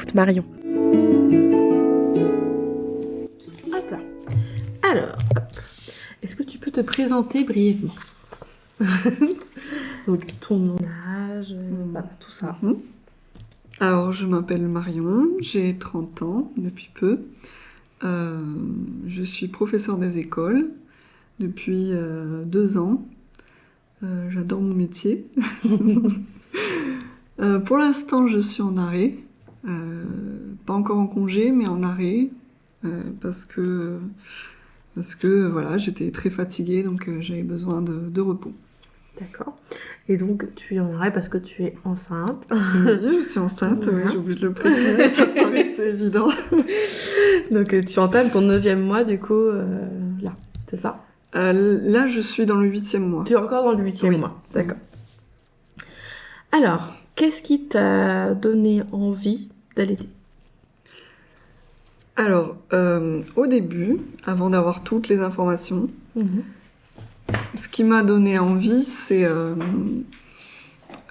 écoute Marion. Hop là. Alors, est-ce que tu peux te présenter brièvement? Donc ton âge, tout ça. Alors, je m'appelle Marion, j'ai 30 ans depuis peu. Je suis professeure des écoles depuis 2 ans. J'adore mon métier. Pour l'instant, je suis en arrêt. Pas encore en congé, mais en arrêt. Parce que voilà, j'étais très fatiguée, donc j'avais besoin de repos. D'accord. Et donc, tu es en arrêt parce que tu es enceinte. Oui, je suis enceinte, oui, j'ai oublié de le préciser, ça paraissait évident. Donc, tu entames ton 9e mois, du coup, là, c'est ça? Là, je suis dans le 8e mois. Tu es encore dans le 8e mois, d'accord. Alors, qu'est-ce qui t'a donné envie d'allaiter? Alors, au début, avant d'avoir toutes les informations, ce qui m'a donné envie, c'est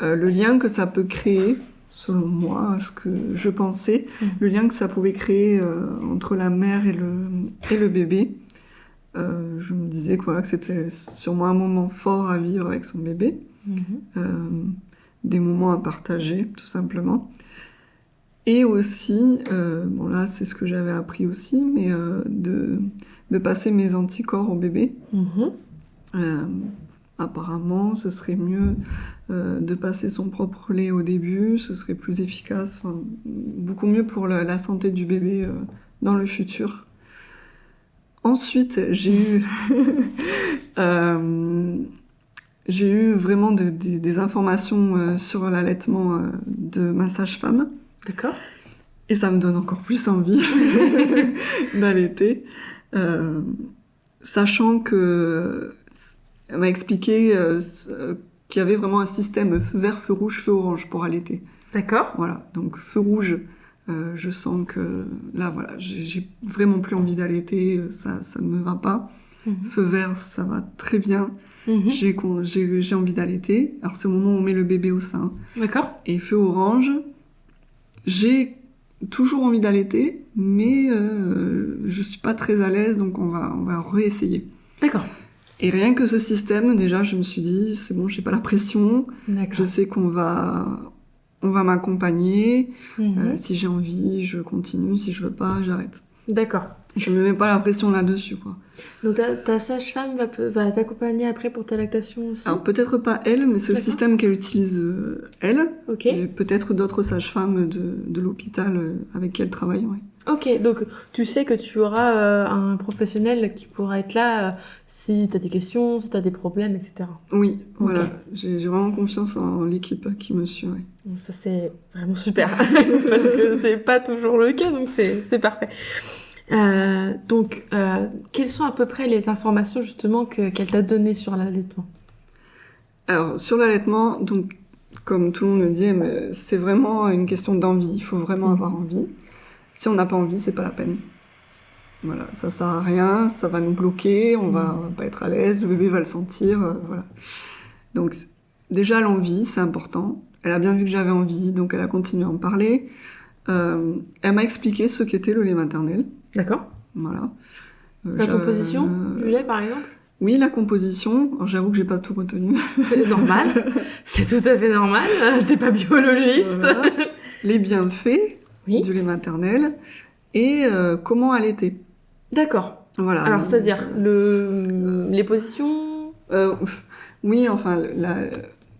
le lien que ça peut créer, selon moi, ce que je pensais, le lien que ça pouvait créer entre la mère et le bébé. Je me disais que c'était sûrement un moment fort à vivre avec son bébé, des moments à partager, tout simplement. Et aussi, bon là c'est ce que j'avais appris aussi, mais de passer mes anticorps au bébé. Apparemment, ce serait mieux de passer son propre lait au début, ce serait plus efficace, beaucoup mieux pour la santé du bébé dans le futur. Ensuite, j'ai eu vraiment des informations sur l'allaitement de ma sage-femme. D'accord. Et ça me donne encore plus envie d'allaiter. Sachant que elle m'a expliqué qu'il y avait vraiment un système feu vert, feu rouge, feu orange pour allaiter. D'accord. Voilà, donc feu rouge, je sens que là, voilà, j'ai vraiment plus envie d'allaiter, ça ne me va pas. Feu vert, ça va très bien. J'ai envie d'allaiter. Alors c'est au moment où on met le bébé au sein. D'accord. Et feu orange, j'ai toujours envie d'allaiter, mais je suis pas très à l'aise, donc on va réessayer. D'accord. Et rien que ce système, déjà, je me suis dit, c'est bon, j'ai pas la pression. D'accord. Je sais qu'on va m'accompagner. Si j'ai envie, je continue. Si je veux pas, j'arrête. D'accord. Je me mets pas la pression là-dessus, quoi. Donc ta sage-femme va t'accompagner après pour ta lactation aussi? Alors peut-être pas elle, mais c'est le système qu'elle utilise elle. Ok. Et peut-être d'autres sages-femmes de l'hôpital avec qui elle travaille, ouais. Ok, donc tu sais que tu auras un professionnel qui pourra être là si t'as des questions, si t'as des problèmes, etc. Oui, Ok. voilà. J'ai vraiment confiance en l'équipe qui me suit, ouais. Bon, ça c'est vraiment super parce que c'est pas toujours le cas, donc c'est parfait. Donc, quelles sont à peu près les informations justement qu'elle t'a données sur l'allaitement? Alors sur l'allaitement, donc comme tout le monde me dit, c'est vraiment une question d'envie. Il faut vraiment avoir envie. Si on n'a pas envie, c'est pas la peine. Voilà, ça sert à rien, ça va nous bloquer, on va pas être à l'aise, le bébé va le sentir, voilà. Donc déjà l'envie, c'est important. Elle a bien vu que j'avais envie, donc elle a continué à en parler. Elle m'a expliqué ce qu'était le lait maternel. D'accord. Voilà. La composition du lait, par exemple? Oui, la composition. Alors, j'avoue que j'ai pas tout retenu. C'est normal. C'est tout à fait normal. T'es pas biologiste. Voilà. Les bienfaits du lait maternel et comment allaiter. D'accord. Voilà. Alors, c'est-à-dire les positions? Oui, enfin,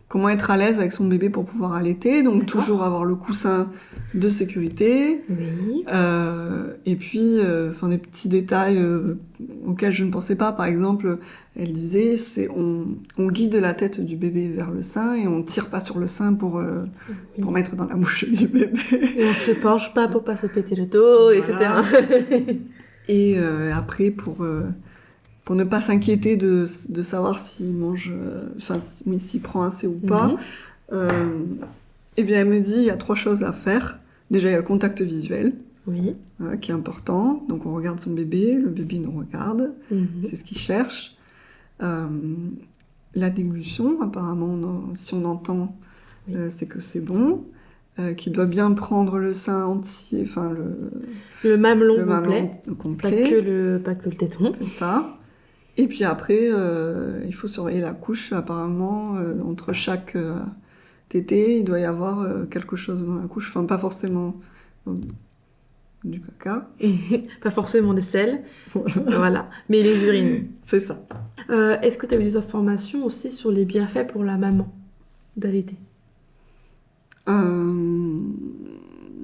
comment être à l'aise avec son bébé pour pouvoir allaiter. Donc, toujours avoir le coussin de sécurité. Oui. Et puis, des petits détails auxquels je ne pensais pas. Par exemple, elle disait, on guide la tête du bébé vers le sein et on tire pas sur le sein pour mettre dans la bouche du bébé. Et on se penche pas pour pas se péter le dos, voilà. Etc. Et après, pour ne pas s'inquiéter de savoir s'il mange, s'il prend assez ou pas, eh bien, elle me dit, il y a 3 choses à faire. Déjà, il y a le contact visuel, qui est important. Donc, on regarde son bébé, le bébé nous regarde, c'est ce qu'il cherche. La déglution, apparemment, si on entend, c'est que c'est bon. qui doit bien prendre le sein entier, enfin Le mamelon le complet. mamelon Pas complet. que le téton. C'est ça. Et puis après, il faut surveiller la couche. Apparemment, entre chaque tété, il doit y avoir quelque chose dans la couche. Enfin, pas forcément du caca. Pas forcément des selles. Voilà. Mais les urines. C'est ça. Est-ce que tu as eu des informations aussi sur les bienfaits pour la maman d'allaiter?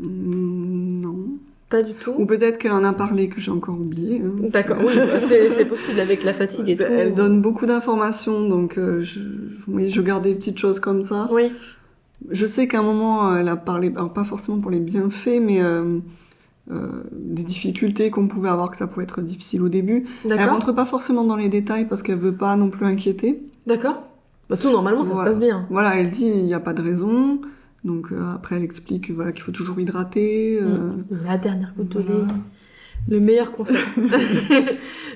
Non. Pas du tout. Ou peut-être qu'elle en a parlé, que j'ai encore oublié. Hein. D'accord, oui, c'est possible avec la fatigue et tout. Elle donne beaucoup d'informations, donc je garde des petites choses comme ça. Oui, Je sais qu'à un moment, elle a parlé, alors pas forcément pour les bienfaits, mais des difficultés qu'on pouvait avoir, que ça pouvait être difficile au début. Elle d'accord. rentre pas forcément dans les détails parce qu'elle veut pas non plus inquiéter. D'accord. Bah, tout normalement, ça Voilà. se passe bien. Voilà, elle dit il n'y a pas de raison. Donc après, elle explique voilà, qu'il faut toujours hydrater. La dernière goutte de Voilà. lait. Le meilleur conseil.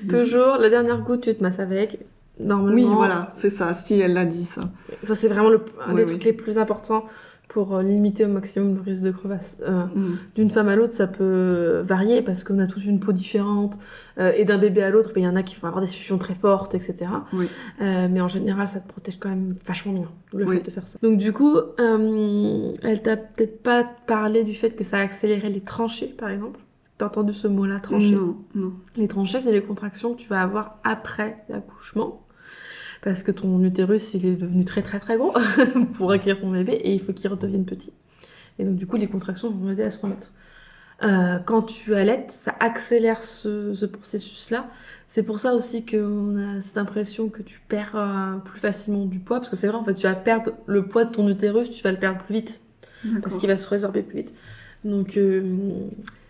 Toujours, la dernière goutte, tu te masses avec. Normalement. Oui, voilà, c'est ça. Si elle l'a dit, ça. Ça, c'est vraiment un des Oui, trucs oui. les plus importants pour limiter au maximum le risque de crevasse. D'une femme à l'autre, ça peut varier parce qu'on a tous une peau différente. Et d'un bébé à l'autre, il y en a qui vont avoir des suctions très fortes, etc. Oui. Mais en général, ça te protège quand même vachement bien, le Oui. fait de faire ça. Donc du coup, elle t'a peut-être pas parlé du fait que ça accélérait les tranchées, par exemple. T'as entendu ce mot-là, tranchée? Non. Les tranchées, c'est les contractions que tu vas avoir après l'accouchement. Parce que ton utérus, il est devenu très très très gros pour accueillir ton bébé et il faut qu'il redevienne petit. Et donc du coup, les contractions vont aider à se remettre. Quand tu allaites, ça accélère ce processus-là. C'est pour ça aussi qu'on a cette impression que tu perds plus facilement du poids. Parce que c'est vrai, en fait, tu vas perdre le poids de ton utérus, tu vas le perdre plus vite. Parce D'accord. qu'il va se résorber plus vite. Donc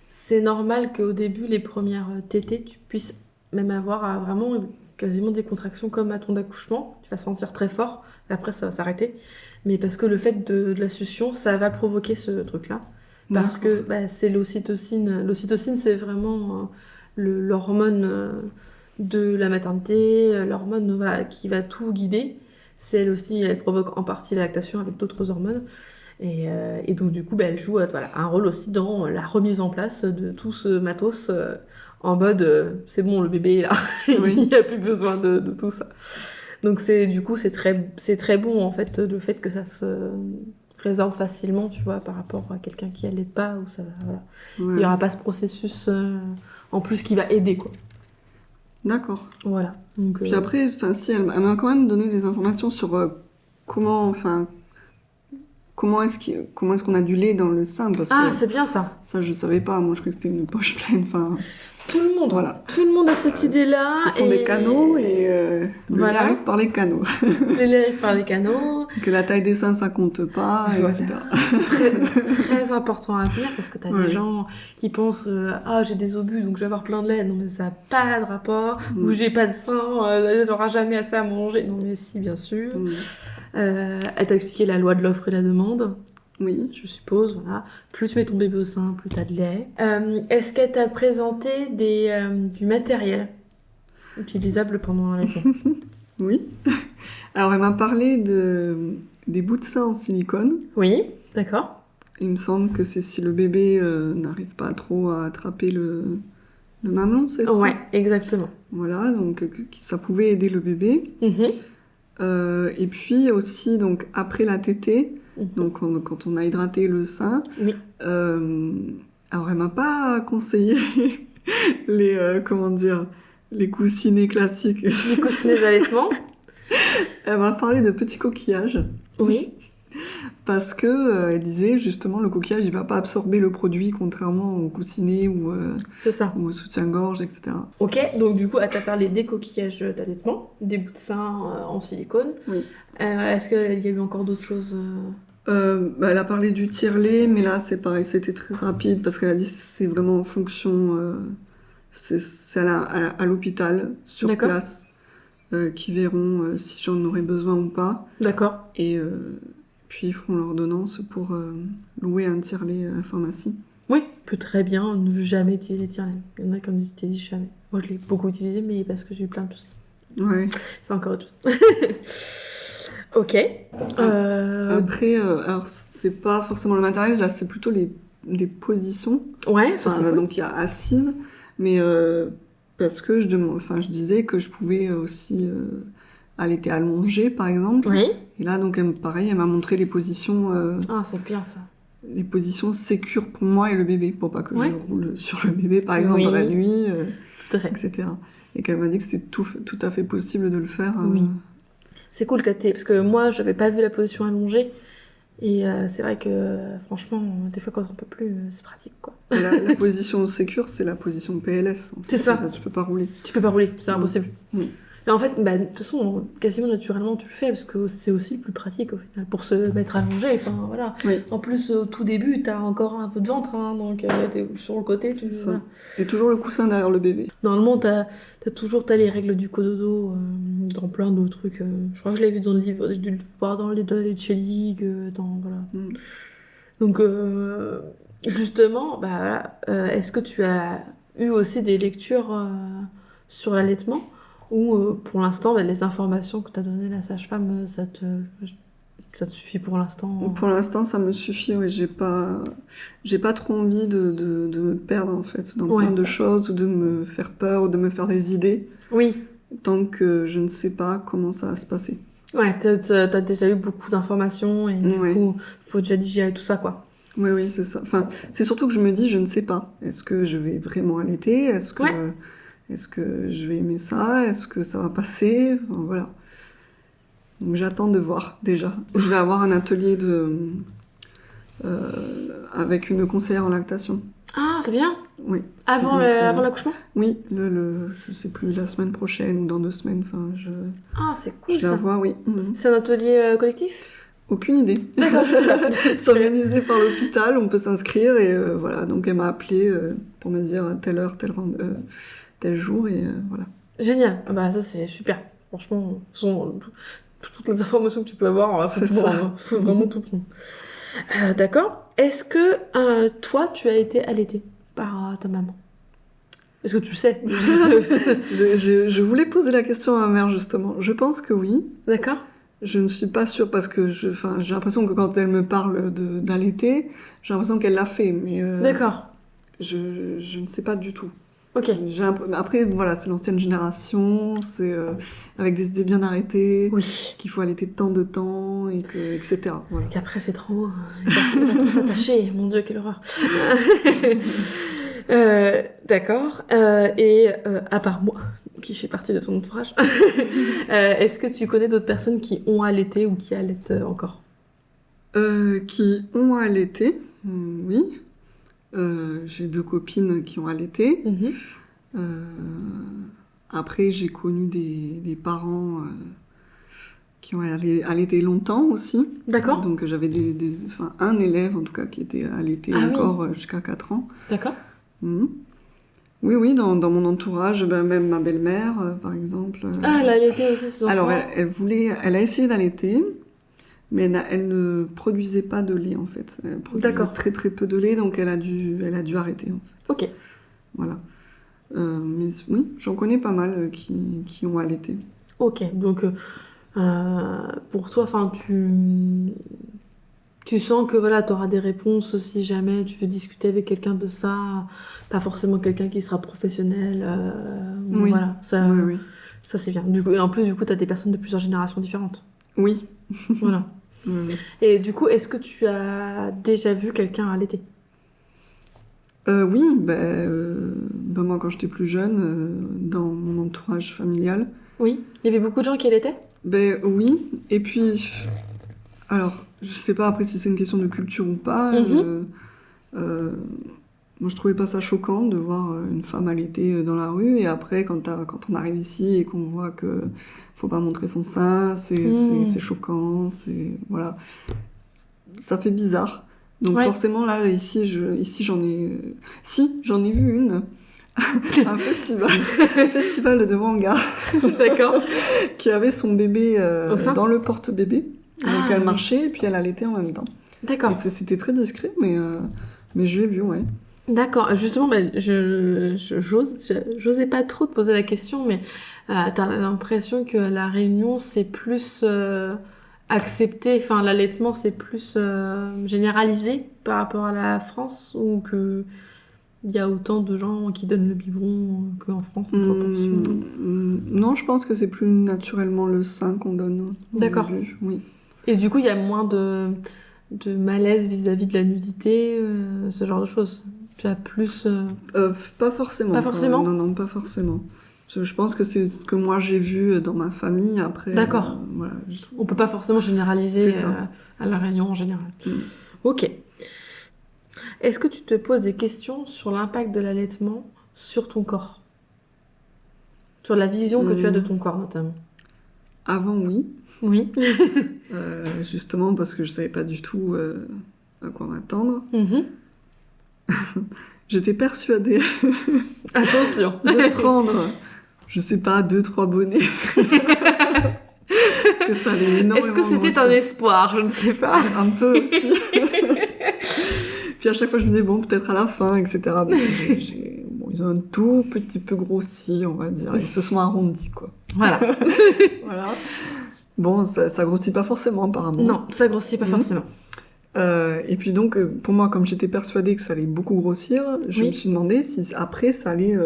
c'est normal qu'au début, les premières tétées, tu puisses même avoir vraiment quasiment des contractions comme à ton accouchement. Tu vas sentir très fort, et après ça va s'arrêter. Mais parce que le fait de la succion, ça va provoquer ce truc-là. Parce que c'est l'ocytocine. L'ocytocine, c'est vraiment l'hormone de la maternité, l'hormone qui va tout guider. C'est elle aussi, elle provoque en partie la lactation avec d'autres hormones. Et donc du coup, elle joue un rôle aussi dans la remise en place de tout ce matos en mode c'est bon, le bébé est là, Oui. il n'y a plus besoin de tout ça. Donc c'est très bon en fait le fait que ça se résorbe facilement, tu vois, par rapport à quelqu'un qui allait pas ou ça voilà. Ouais. Il y aura pas ce processus en plus qui va aider quoi. D'accord. Voilà. Donc Puis après, enfin, si elle m'a quand même donné des informations sur comment est-ce qu'on a du lait dans le sein, parce que c'est bien ça. ça je savais pas. Moi, je croyais que c'était une poche pleine. Enfin, Tout le monde, voilà. tout le monde a cette idée-là. Ce sont des canaux et le Voilà. lait arrive par les canaux. Les lait arrive par les canaux. Que la taille des seins, ça compte pas, Voilà. etc. Très, très important à dire parce que t'as Ouais. des gens qui pensent j'ai des obus donc je vais avoir plein de lait. Non mais ça n'a pas de rapport. Mm. Ou j'ai pas de sein, t'auras jamais assez à manger. Non mais si, bien sûr. Elle t'a expliqué la loi de l'offre et la demande, Oui. je suppose. Voilà. Plus tu mets ton bébé au sein, plus t'as de lait. Est-ce qu'elle t'a présenté du matériel utilisable pendant l'allaitement? Oui. Alors, elle m'a parlé des bouts de sein en silicone. Oui, d'accord. Il me semble que c'est si le bébé n'arrive pas trop à attraper le mamelon, c'est ça? Ouais, exactement. Voilà, donc ça pouvait aider le bébé. Mhm. Et puis aussi, donc après la tétée, Mhm. donc quand on a hydraté le sein, Oui. alors elle m'a pas conseillé les coussinets classiques. Du coussinet d'allaitement. Elle m'a parlé de petits coquillages. Oui. Parce que elle disait justement le coquillage il va pas absorber le produit contrairement au coussinet ou C'est ça. au soutien-gorge, etc. Ok, donc du coup, elle t'a parlé des coquillages d'allaitement, des bouts de sein en silicone. Oui. Est-ce qu'il y a eu encore d'autres choses Elle a parlé du tire-lait, mais là c'est pareil, c'était très rapide parce qu'elle a dit que c'est vraiment en fonction, c'est à l'hôpital sur D'accord. place qui verront si j'en aurais besoin ou pas. D'accord. Et puis ils feront l'ordonnance pour louer un tire-lait à la pharmacie. Oui, peut très bien ne jamais utiliser tire-lait. Il y en a qui n'utilisent jamais. Moi, je l'ai beaucoup utilisé, mais parce que j'ai eu plein de soucis. Ouais. C'est encore autre chose. Ok. Après, alors c'est pas forcément le matériel, là c'est plutôt les positions. Ouais, ça Enfin, c'est cool. donc il y a assise, mais parce que je disais que je pouvais aussi allaiter allongée par exemple. Oui. Et là donc pareil, elle m'a montré les positions Ah, c'est bien ça. sécures pour moi et le bébé, pour pas que Ouais. je roule sur le bébé par exemple Oui. dans la nuit, Tout à fait. etc. Et qu'elle m'a dit que c'était tout à fait possible de le faire. Oui. C'est cool parce que moi, j'avais pas vu la position allongée. Et c'est vrai que, franchement, des fois, quand on peut plus, c'est pratique, quoi. La position sécure, c'est la position PLS. En fait. C'est ça. Là, tu peux pas rouler. Tu peux pas rouler, c'est impossible. Oui. Et en fait, bah, de toute façon, quasiment naturellement, tu le fais parce que c'est aussi le plus pratique au final pour se mettre allongé. Enfin, voilà. Oui. En plus, au tout début, t'as encore un peu de ventre, hein, donc t'es sur le côté. C'est ça. Voilà. Et toujours le coussin derrière le bébé. Normalement, t'as les règles du cododo dans plein de trucs. Je crois que je l'ai vu dans le livre, j'ai dû le voir dans les Chelig, voilà. Mm. Donc, justement, bah, voilà, est-ce que tu as eu aussi des lectures sur l'allaitement ou pour l'instant, bah, les informations que t'as données la sage-femme, ça te suffit pour l'instant Pour l'instant, ça me suffit. Ouais, j'ai pas trop envie de me perdre en fait dans Ouais. plein de choses ou de me faire peur ou de me faire des idées Oui. tant que je ne sais pas comment ça va se passer. Ouais, t'as déjà eu beaucoup d'informations et du Ouais. coup, faut déjà digérer tout ça, quoi. Oui, c'est ça. Enfin, c'est surtout que je me dis, je ne sais pas. Est-ce que je vais vraiment allaiter? Est-ce que je vais aimer ça? Est-ce que ça va passer? Enfin, voilà. Donc j'attends de voir déjà. Je vais avoir un atelier avec une conseillère en lactation. Ah, c'est bien. Oui. Avant l'accouchement. Oui, je sais plus, la semaine prochaine ou dans 2 semaines. Enfin, Ah, c'est cool je la ça. vois, oui. Mhm. C'est un atelier collectif. Aucune idée. D'accord, je sais pas. C'est organisé par l'hôpital, on peut s'inscrire et voilà. Donc elle m'a appelé pour me dire à telle heure, tel jour et voilà. Génial. Ah bah ça c'est super. Franchement, toutes les informations que tu peux avoir, faut vraiment tout prendre. D'accord. Est-ce que toi tu as été allaitée par ta maman? Est-ce que tu sais? Je voulais poser la question à ma mère justement. Je pense que oui. D'accord. Je ne suis pas sûre parce que j'ai l'impression que quand elle me parle d'allaiter, j'ai l'impression qu'elle l'a fait, mais D'accord. je ne sais pas du tout. Ok. Après, voilà, c'est l'ancienne génération, c'est avec des idées bien arrêtées, Oui. qu'il faut allaiter de temps de temps, etc. Voilà. Et qu'après c'est trop. Il va trop s'attacher. Mon Dieu, quelle horreur. D'accord. Et à part moi, qui fait partie de ton entourage, est-ce que tu connais d'autres personnes qui ont allaité ou qui allaitent encore? Qui ont allaité, oui. J'ai 2 copines qui ont allaité. Mhm. Après, j'ai connu des parents qui ont allaité longtemps aussi. D'accord. Donc j'avais un élève en tout cas qui était allaité encore jusqu'à 4 ans. D'accord. Mhm. Oui, dans mon entourage, même ma belle-mère, par exemple. Ah, elle a allaité aussi ses enfants. Alors, elle a essayé d'allaiter, mais elle ne produisait pas de lait, en fait. Elle produisait très, très peu de lait, donc elle a dû arrêter, en fait. Ok. Voilà. Mais oui, j'en connais pas mal qui ont allaité. Ok, donc pour toi, enfin, tu sens que voilà, tu auras des réponses si jamais tu veux discuter avec quelqu'un de ça, pas forcément quelqu'un qui sera professionnel. Oui. Voilà, ça, Oui. ça c'est bien. Et en plus, du coup, tu as des personnes de plusieurs générations différentes. Oui. Voilà. Oui. Et du coup, est-ce que tu as déjà vu quelqu'un allaiter? Oui, moi quand j'étais plus jeune, dans mon entourage familial. Oui. Il y avait beaucoup de gens qui allaitaient? Oui, et puis, alors, je sais pas après si c'est une question de culture ou pas. Moi, je trouvais pas ça choquant de voir une femme allaiter dans la rue. Et après, quand on arrive ici et qu'on voit que faut pas montrer son sein, c'est choquant, voilà, ça fait bizarre. Donc forcément là, ici j'en ai vu une. Un festival de manga. D'accord. Qui avait son bébé dans le porte-bébé. Donc elle oui. marchait et puis elle allaitait en même temps. D'accord. C'était très discret, mais je l'ai vu, ouais. D'accord. Justement, j'osais pas trop te poser la question, mais t'as l'impression que la Réunion, c'est plus accepté, enfin l'allaitement c'est plus généralisé par rapport à la France ou que il y a autant de gens qui donnent le biberon qu'en France en proportion? Non, je pense que c'est plus naturellement le sein qu'on donne au D'accord. début, oui. Et du coup, il y a moins de malaise vis-à-vis de la nudité, ce genre de choses. Tu as plus... Pas forcément. Pas forcément? Non, pas forcément. Je pense que c'est ce que moi j'ai vu dans ma famille. Après, D'accord. Voilà. On peut pas forcément généraliser C'est ça. à La Réunion en général. Ok. Est-ce que tu te poses des questions sur l'impact de l'allaitement sur ton corps? Sur la vision que tu as de ton corps, notamment? Avant, oui. Oui. Justement parce que je savais pas du tout à quoi m'attendre. J'étais persuadée Attention. de prendre, je sais pas, 2-3 bonnets. Que ça allait énormément Est-ce que c'était un grossir. espoir? Je ne sais pas. Un peu aussi. Puis à chaque fois, je me disais, bon, peut-être à la fin, etc. Bon, bon, ils ont un tout petit peu grossi, on va dire. Ils se sont arrondis, quoi. Voilà. Voilà. Bon, ça grossit pas forcément, apparemment. Non, ça grossit pas forcément. Et puis donc, pour moi, comme j'étais persuadée que ça allait beaucoup grossir, je me suis demandé si après, ça allait...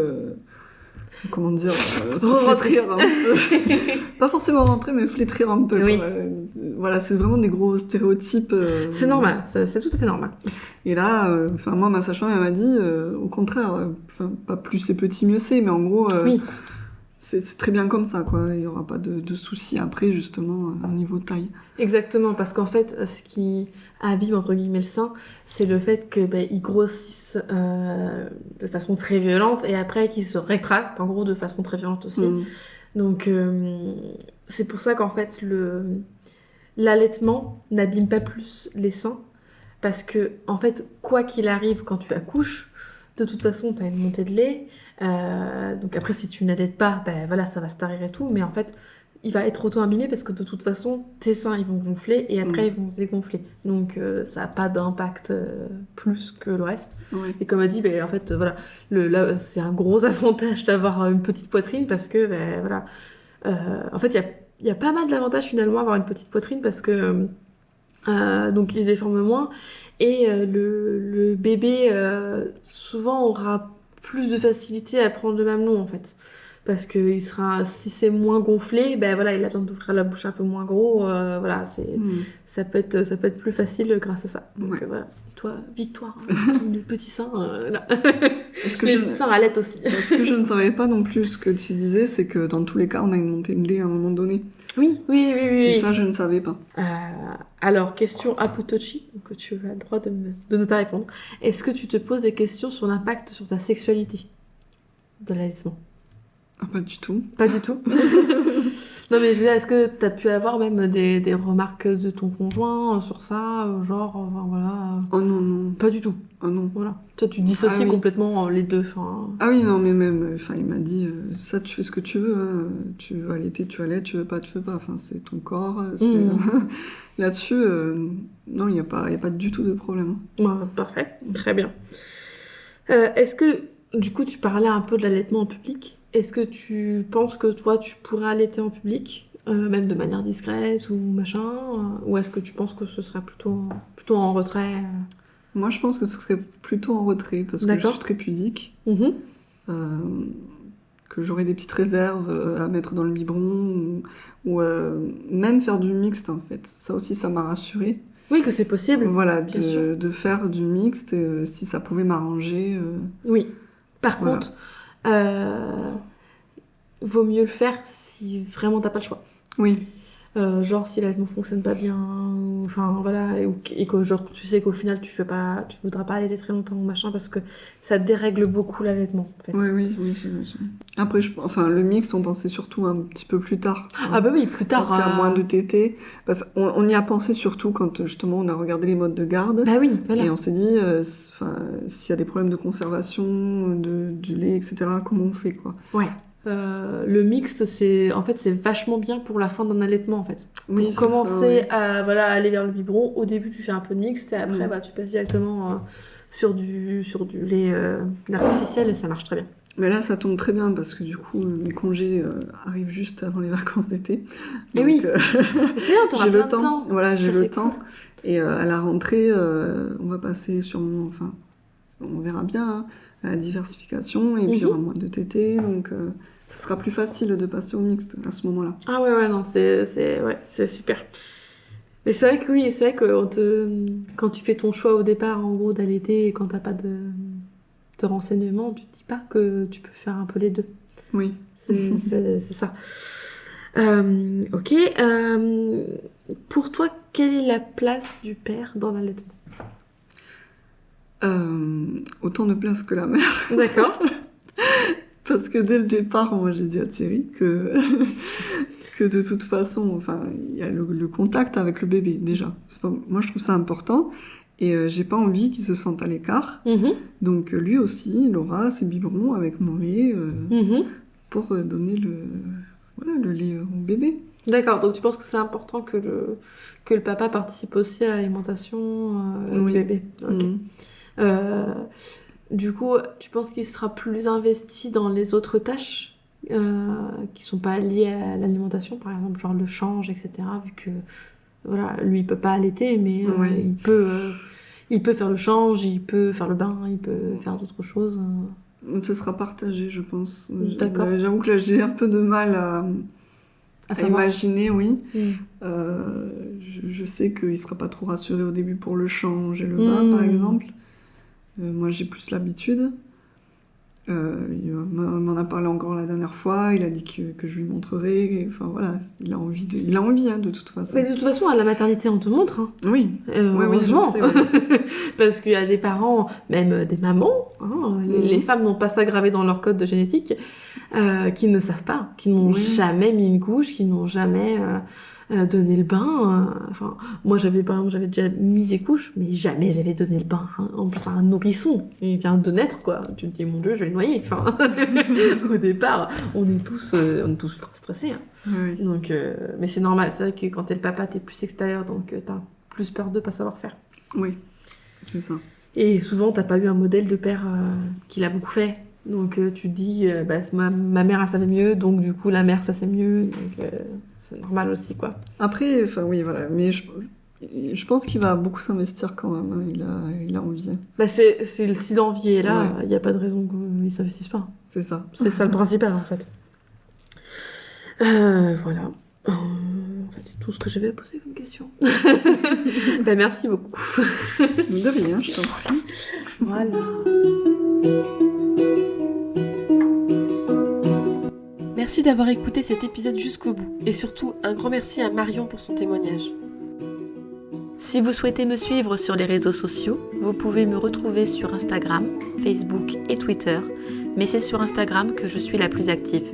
comment dire, se flétrir un peu. Pas forcément rentrer, mais flétrir un peu. Oui. Quoi. Voilà, c'est vraiment des gros stéréotypes. C'est normal, c'est tout à fait normal. Et là, moi, ma sage-femme, elle m'a dit, au contraire, pas plus c'est petit, mieux c'est, mais en gros, Oui. c'est très bien comme ça, quoi. Il y aura pas de soucis après, justement, au niveau taille. Exactement, parce qu'en fait, ce qui abîme entre guillemets le sein, c'est le fait que ils grossissent de façon très violente et après qu'ils se rétractent en gros de façon très violente aussi. Donc c'est pour ça qu'en fait l'allaitement n'abîme pas plus les seins parce que en fait quoi qu'il arrive quand tu accouches, de toute façon t'as une montée de lait. Donc après si tu n'allaites pas, voilà ça va se tarir et tout, mais en fait il va être autant abîmé parce que de toute façon, tes seins, ils vont gonfler et après, ils vont se dégonfler. Donc, ça n'a pas d'impact plus que le reste. Ouais. Et comme a dit, en fait, voilà, là, c'est un gros avantage d'avoir une petite poitrine parce que, voilà, en fait, il y a pas mal d'avantages finalement à avoir une petite poitrine parce que, donc, il se déforme moins et le bébé, souvent, aura plus de facilité à prendre le mamelon, en fait. Parce que il sera, si c'est moins gonflé, voilà, il a besoin d'ouvrir la bouche un peu moins gros, voilà, ça peut être plus facile grâce à ça. Donc voilà, toi, victoire, le petit sein, là. Le petit sein allait aussi. Ce que je ne savais pas non plus, ce que tu disais, c'est que dans tous les cas, on a une montée de lait à un moment donné. Oui. Et ça, je ne savais pas. Alors, question Aputochi, que tu as le droit de ne pas répondre. Est-ce que tu te poses des questions sur l'impact sur ta sexualité de l'allaitement? Ah, pas du tout. Pas du tout. Non mais je veux dire, est-ce que t'as pu avoir même des remarques de ton conjoint sur ça, genre, enfin voilà. Oh non. Pas du tout. Oh non. Voilà. Toi, tu dissocies complètement les deux. Enfin. Ah oui, non, mais même, il m'a dit, ça, tu fais ce que tu veux, hein. Tu veux allaiter, tu allaites, tu veux pas, enfin, c'est ton corps. Là-dessus, non, il y a pas du tout de problème. Ouais, parfait, très bien. Est-ce que, du coup, tu parlais un peu de l'allaitement en public? Est-ce que tu penses que toi, tu pourrais allaiter en public, même de manière discrète ou machin, ou est-ce que tu penses que ce serait plutôt en retrait? Moi, je pense que ce serait plutôt en retrait, parce que je suis très pudique, que j'aurais des petites réserves à mettre dans le biberon, ou même faire du mixte, en fait. Ça aussi, ça m'a rassurée. Oui, que c'est possible. Voilà, de faire du mixte, si ça pouvait m'arranger. Oui. Par contre... vaut mieux le faire si vraiment t'as pas le choix. Oui. Genre si l'allaitement fonctionne pas bien, enfin voilà, et que genre tu sais qu'au final tu voudras pas allaiter très longtemps ou machin parce que ça dérègle beaucoup l'allaitement en fait. Oui, j'imagine. Après, le mix, on pensait surtout un petit peu plus tard. Ah bah oui, plus tard. Quand il y a moins de tétés. Parce qu'on y a pensé surtout quand justement on a regardé les modes de garde. Bah oui, voilà. Et on s'est dit, s'il y a des problèmes de conservation, du lait, etc., comment on fait quoi. Ouais. Le mixte, c'est vachement bien pour la fin d'un allaitement en fait. Oui, pour commencer à aller vers le biberon, au début tu fais un peu de mixte et après tu passes directement sur du lait artificiel et ça marche très bien. Mais là, ça tombe très bien parce que du coup, mes congés arrivent juste avant les vacances d'été. Et Donc, oui, c'est bien, t'auras j'ai plein le de temps. temps. Voilà, j'ai Ça, le c'est temps. cool. Et à la rentrée, on va passer sûrement, enfin, on verra bien, hein, à la diversification. Et puis, il y aura moins de TT. Donc, ce sera plus facile de passer au mixte à ce moment-là. Ah ouais, non, c'est super. Mais c'est vrai que oui, c'est vrai que quand tu fais ton choix au départ, en gros, d'allaiter, et quand t'as pas de renseignements, tu te dis pas que tu peux faire un peu les deux. Oui. C'est ça. Ok. Pour toi, quelle est la place du père dans l'allaitement? Autant de place que la mère. D'accord. Parce que dès le départ, moi, j'ai dit à Thierry que, que de toute façon, enfin, il y a le contact avec le bébé, déjà. Moi, je trouve ça important. Et j'ai pas envie qu'il se sente à l'écart. Donc, lui aussi, il aura ses biberons avec mon lait pour donner le lait au bébé. D'accord, donc tu penses que c'est important que le papa participe aussi à l'alimentation du bébé. Ok. Du coup, tu penses qu'il sera plus investi dans les autres tâches qui sont pas liées à l'alimentation, par exemple genre le change, etc. Vu que voilà, lui il peut pas allaiter, mais il peut faire le change, il peut faire le bain, il peut faire d'autres choses. Ça sera partagé, je pense. D'accord. J'avoue que là, j'ai un peu de mal à imaginer, oui. Je sais qu'il sera pas trop rassuré au début pour le change et le bain, par exemple. Moi, j'ai plus l'habitude. Il m'en a parlé encore la dernière fois. Il a dit que je lui montrerai. Enfin, voilà, il a envie, de toute façon. Mais de toute façon, à la maternité, on te montre. Hein. Oui. Heureusement. Oui, je sais, Parce qu'il y a des parents, même des mamans, hein, les femmes n'ont pas ça gravé dans leur code de génétique, qui ne savent pas, qui n'ont jamais mis une couche, qui n'ont jamais donné le bain. Enfin, moi, par exemple, j'avais déjà mis des couches, mais jamais j'avais donné le bain. Hein. En plus, un nourrisson, il vient de naître, quoi. Tu te dis, mon Dieu, je vais le noyer. Enfin, au départ, on est tous ultra stressés. Hein. Oui. Donc, mais c'est normal. C'est vrai que quand t'es le papa, t'es plus extérieur, donc t'as plus peur de pas savoir faire. Oui, c'est ça. Et souvent, t'as pas eu un modèle de père qui l'a beaucoup fait. Donc, tu te dis, ma mère, elle savait mieux, donc du coup, la mère, ça c'est mieux. Donc, c'est normal aussi, quoi. Après, enfin, oui, voilà. Mais je pense qu'il va beaucoup s'investir quand même. Hein. Il a envie. Bah, si l'envie est là, il n'y a pas de raison qu'il s'investisse pas. C'est ça. C'est ça le principal, en fait. Voilà. En fait, c'est tout ce que j'avais à poser comme question. Bah, merci beaucoup. De rien, je t'en prie. Voilà. Merci d'avoir écouté cet épisode jusqu'au bout. Et surtout, un grand merci à Marion pour son témoignage. Si vous souhaitez me suivre sur les réseaux sociaux, vous pouvez me retrouver sur Instagram, Facebook et Twitter, mais c'est sur Instagram que je suis la plus active.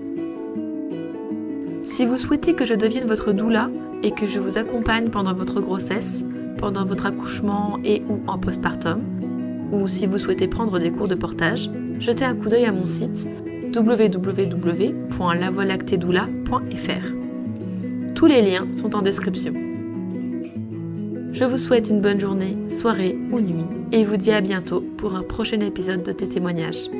Si vous souhaitez que je devienne votre doula et que je vous accompagne pendant votre grossesse, pendant votre accouchement et ou en postpartum, ou si vous souhaitez prendre des cours de portage, jetez un coup d'œil à mon site www.lavoilactedoula.fr. Tous les liens sont en description. Je vous souhaite une bonne journée, soirée ou nuit et vous dis à bientôt pour un prochain épisode de tes témoignages.